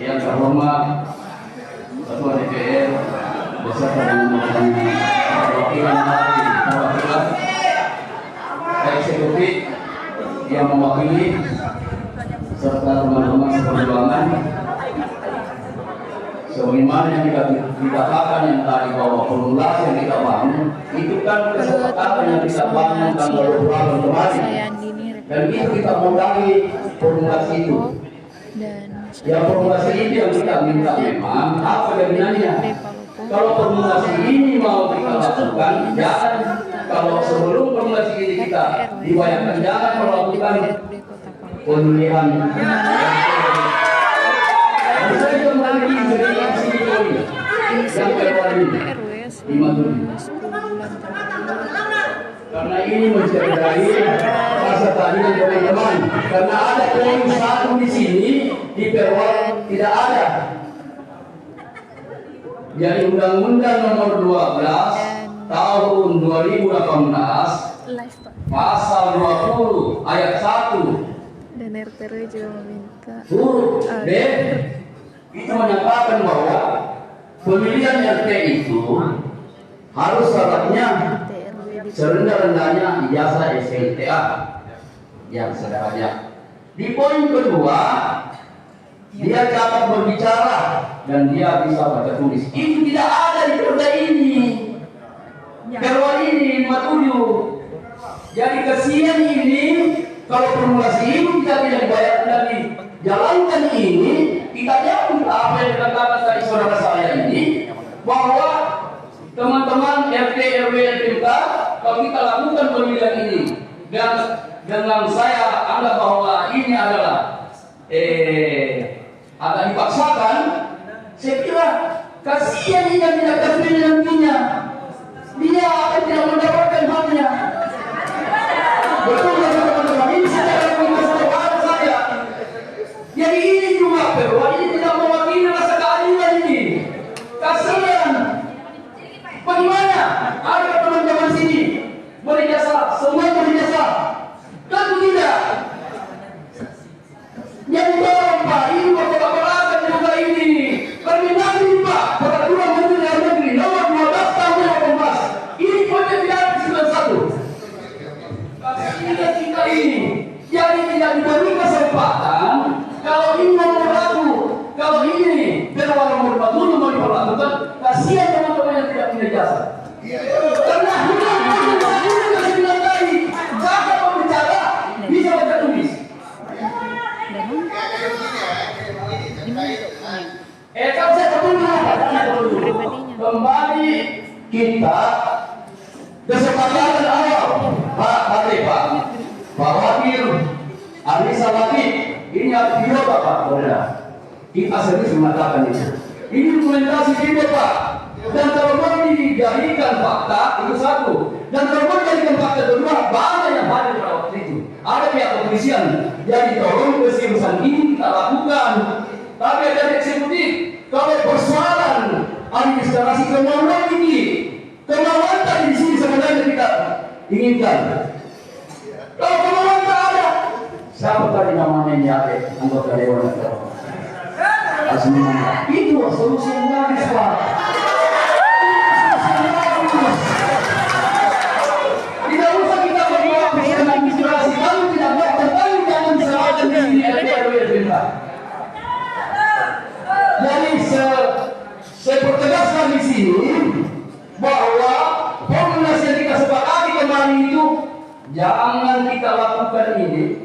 yang terhormat Ketua DPR beserta dengan perwakilan dari perwakilan eksekutif yang mewakili serta teman-teman seperjuangan. Sebagaimana yang dikatakan yang tadi bahwa formulasi yang kita bangun itu kan kesepakatan yang kita bangun tanggal 20 April kemarin, dan itu kita modali formulasi itu. Ya formulasi ini yang kita minta memang apa jaminannya? Kalau formulasi ini mau kita lakukan, jangan kalau sebelum formulasi ini kita dibayarkan, jangan melakukan pemilihan. Saya kembali yang kedua ini 57. Karena ini mencederai rasa keadilan teman-teman. Karena ada poin satu di sini di Perwal tidak ada. Jadi Undang-Undang Nomor 12 Tahun 2018 Pasal 20 Ayat 1 dan RTRW juga meminta huruf D itu menyatakan bahwa pemilihan RT itu harus syaratnya serendah-rendahnya ijazah SLTA yang sederhana. Di poin kedua dia dapat berbicara dan dia bisa baca tulis. Itu tidak ada di perda ini. Perwal ini 57. Jadi kasihan ini kalau formulasi ini kita tidak dibayar dan dijalankan ini, kita jangan apa yang dikatakan dari saudara saya ini bahwa teman-teman RT RW RPK kalau kita lakukan pemilihan ini dan dengan saya anggap bahwa ini adalah agak dipaksakan, saya kira kasihan ini yang tidak terpilih nantinya, dia akan tidak mendapatkan haknya. Betul teman-teman, ini secara pengetahuan saya. Jadi ini juga Perwal ini tidak mewakili rasa keadilan ini. Kasihan. Bagaimana? Ada teman-teman sini berijazah, semua berijazah. Tentu tidak. Yang tolong Pak, ini bapak-bapak juga ini. Permintaan ini Pak, Peraturan Menteri Dalam Negeri Nomor 12 Tahun 2018. Ini poinnya tidak ada 91. Kita ini, jadi tidak diberi kesempatan. Kalau ini mau berlaku, kalau ini Perwal nomor 40 mau diperlakukan, kasihan teman-teman yang tidak punya jasa. Karena masih bilang tadi, siapa pembicara bisa baca tulis. Kalau saya kembali kita kesepakatan awal Pak Wakil Alisa Wakil ini video Pak Polda kita serius mengatakan itu ini dokumentasi video Pak, dan kalau mau dijadikan fakta itu satu, dan kalau mau dijadikan fakta kedua banyak yang hadir pada waktu itu ada pihak kepolisian. Jadi tolong keseriusan ini kita lakukan, tapi ada eksekutif kalau persoalan administrasi kemauan ini kemauan tadi di sini sebenarnya kita inginkan. Kalau kemauan tak ada, siapa tadi namanya ini ada anggota dewan Asmina. Itu solusi yang bagus Pak. Tidak usah kita berbuat persoalan administrasi, kalau tidak buat tentang jangan disalahkan di RW. Jadi saya pertegaskan di sini bahwa formulasi yang kita sepakati kemarin itu jangan kita lakukan ini,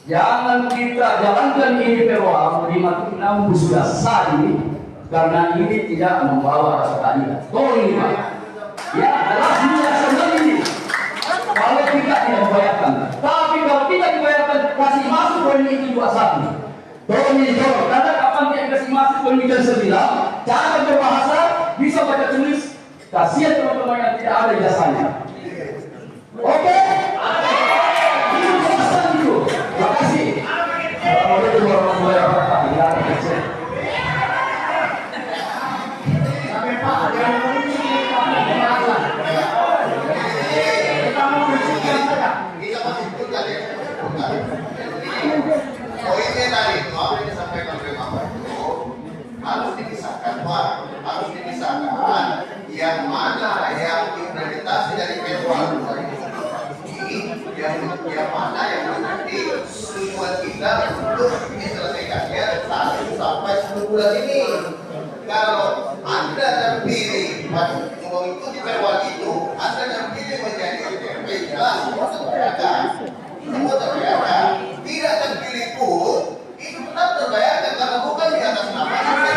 jangan kita jalankan ini Perwal 56 sudah sah ini, karena ini tidak membawa rasa keadilan. Tolong ini Pak, ya jelas ini sebenarnya ini. Kalau kita tidak dibayarkan, tapi kalau kita dibayarkan kasih masuk poin itu 21. Tolong ini tolong, karena kapan dia kasih masuk poin itu 9, cara berbahasa bisa baca tulis. Kasihan teman-teman yang tidak ada jasanya. Oke? Itu selesai itu. Terima kasih. Assalamualaikum warahmatullahi wabarakatuh. Sampai Pak, jangan berhenti. Kita mau bersihkan saja. Kita masih bukan ya. Poinnya tadi, apa yang disampaikan oleh Bapak itu bulan ini kalau Anda terpilih mengikuti perwal itu, Anda terpilih menjadi DPRD jelas semua terbayarkan. Semua terbayarkan. Tidak terpilih pun itu tetap terbayarkan karena bukan di atas nama Anda.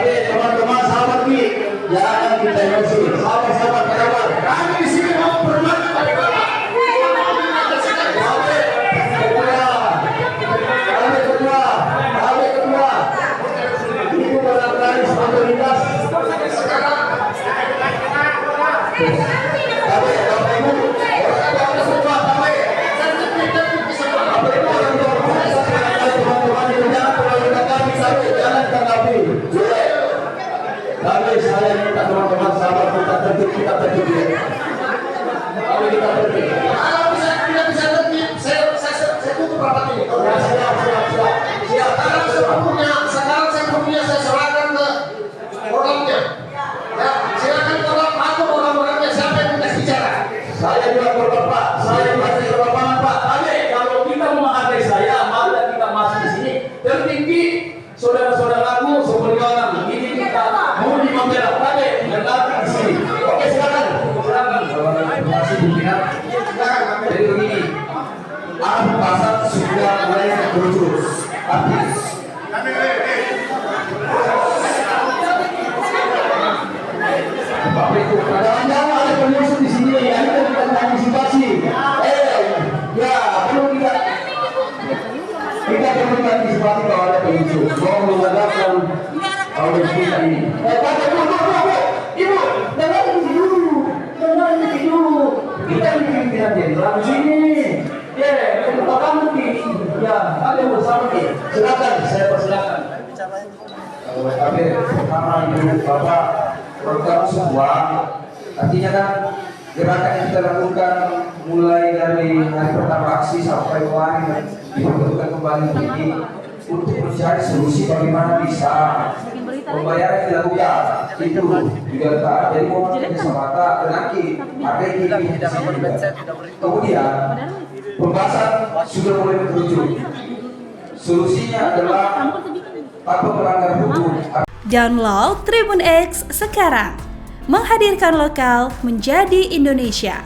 Teman-teman sahabat nih, jangan kita emosi. Sahabat-sahabat kawan, kami di sini mau bermain pada Bapak. Kami kedua. Itu barangkali spontanitas. Sekarang, kami saya minta teman-teman sahabat kita tertib. Kalau kita tertib, kalau tidak bisa tertib, saya tutup rapat ini. Ya, siap. Sekarang saya punya saya serahkan ke orangnya. Ya, silakan orang-orangnya siapa yang minta bicara. Saya juga berbapak, saya berbapak Pak. Kalau kita menghargai saya, mari kita masuk di sini. Tertinggi saudara-saudaraku seperjuangan ini kita mau membela Pak dengar di sini. Oke, silakan. Terima kasih pimpinan. Jadi begini, arah pasar sudah mulai muncul. Artis. Bapak itu kadang-kadang ada penyusup di sini. Ini kan kita antisipasi. Ya, perlu kita perlu antisipasi kalau ada penyusup. Mau mengadakan audio kita ini. Pak, Ibu, dengar ini dulu. Kita ini pimpinan jenderal di sini. Kita kamu nih. Ya, ada bersama nih. Silakan, saya persilakan. Tapi pertama Ibu Bapak program semua, artinya kan gerakan yang kita lakukan mulai dari hari pertama aksi sampai kemarin diperlukan kembali ini untuk mencari solusi bagaimana bisa pembayaran dilakukan itu juga tak jadi momen semata terakhir ada yang kemudian pembahasan sudah mulai berujung. Solusinya adalah tanpa melanggar hukum. Download Tribun X sekarang. Menghadirkan lokal menjadi Indonesia.